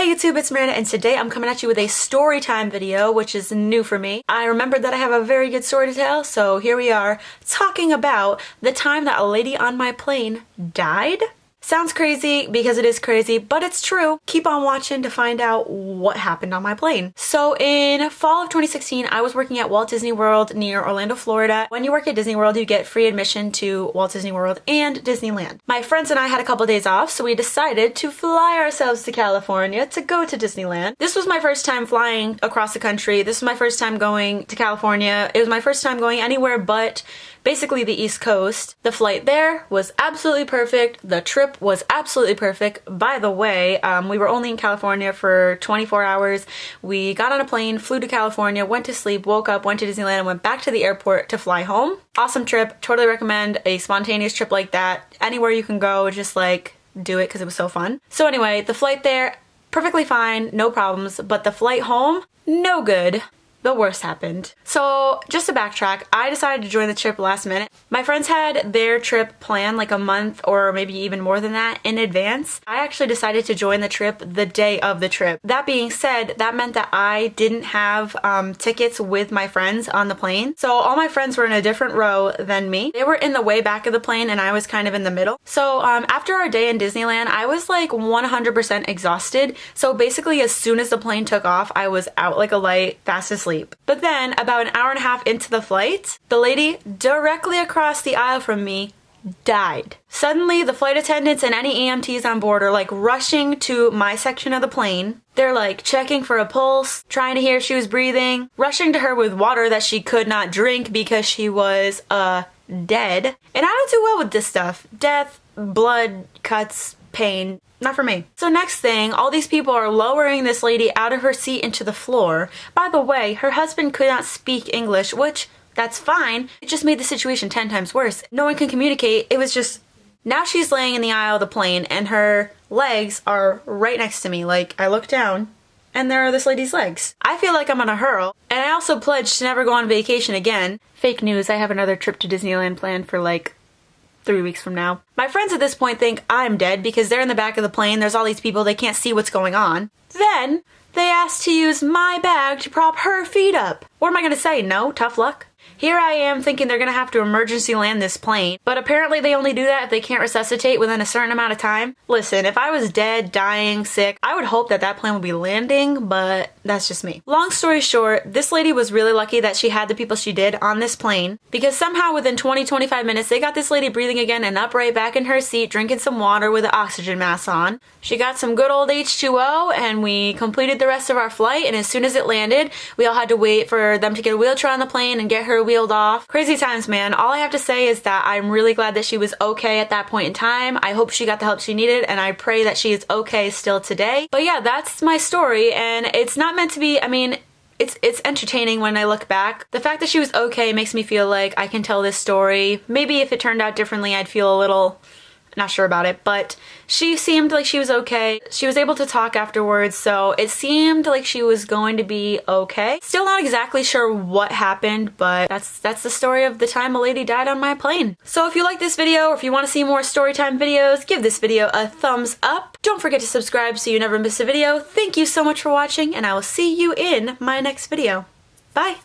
Hey YouTube, it's Miranda, and today I'm coming at you with a story time video, which is new for me. I remembered that I have a very good story to tell, so here we are talking about the time that a lady on my plane died. Sounds crazy because it is crazy, but it's true. Keep on watching to find out what happened on my plane. So in fall of 2016, I was working at Walt Disney World near Orlando, Florida. When you work at Disney World, you get free admission to Walt Disney World and Disneyland. My friends and I had a couple days off, so we decided to fly ourselves to California to go to Disneyland. This was my first time flying across the country. This was my first time going to California. It was my first time going anywhere but basically the East Coast. The flight there was absolutely perfect. The trip was absolutely perfect. By the way, we were only in California for 24 hours. We got on a plane, flew to California, went to sleep, woke up, went to Disneyland, and went back to the airport to fly home. Awesome trip. Totally recommend a spontaneous trip like that. Anywhere you can go, just like do it because it was so fun. So anyway, the flight there, perfectly fine, no problems, but the flight home, no good. The worst happened. So just to backtrack, I decided to join the trip last minute. My friends had their trip planned like a month or maybe even more than that in advance. I actually decided to join the trip the day of the trip. That being said, that meant that I didn't have tickets with my friends on the plane. So all my friends were in a different row than me. They were in the way back of the plane and I was kind of in the middle. So after our day in Disneyland, I was like 100% exhausted. So basically as soon as the plane took off, I was out like a light, fast asleep. But then, about an hour and a half into the flight, the lady directly across the aisle from me died. Suddenly, the flight attendants and any EMTs on board are like rushing to my section of the plane. They're like checking for a pulse, trying to hear if she was breathing, rushing to her with water that she could not drink because she was, dead. And I don't do well with this stuff. Death, blood, cuts, pain. Not for me. So next thing, all these people are lowering this lady out of her seat into the floor. By the way, her husband could not speak English, which, that's fine. It just made the situation 10 times worse. No one can communicate. It was just, now she's laying in the aisle of the plane and her legs are right next to me. Like, I look down and there are this lady's legs. I feel like I'm gonna hurl. And I also pledged to never go on vacation again. Fake news, I have another trip to Disneyland planned for like 3 weeks from now. My friends at this point think I'm dead because they're in the back of the plane, there's all these people, they can't see what's going on. Then, they asked to use my bag to prop her feet up. What am I gonna say? No? Tough luck? Here I am thinking they're gonna have to emergency land this plane, but apparently they only do that if they can't resuscitate within a certain amount of time. Listen, if I was dead, dying, sick, I would hope that that plane would be landing, but that's just me. Long story short, this lady was really lucky that she had the people she did on this plane, because somehow within 20-25 minutes they got this lady breathing again and upright back in her seat, drinking some water with an oxygen mask on. She got some good old H2O and we completed the rest of our flight, and as soon as it landed, we all had to wait for them to get a wheelchair on the plane and get her wheeled off. Crazy times, man. All I have to say is that I'm really glad that she was okay at that point in time. I hope she got the help she needed, and I pray that she is okay still today. But yeah, that's my story, and it's not meant to be, I mean, it's entertaining when I look back. The fact that she was okay makes me feel like I can tell this story. Maybe if it turned out differently, I'd feel a little not sure about it, but she seemed like she was okay. She was able to talk afterwards, so it seemed like she was going to be okay. Still not exactly sure what happened, but that's the story of the time a lady died on my plane. So if you like this video, or if you want to see more storytime videos, give this video a thumbs up. Don't forget to subscribe so you never miss a video. Thank you so much for watching, and I will see you in my next video. Bye!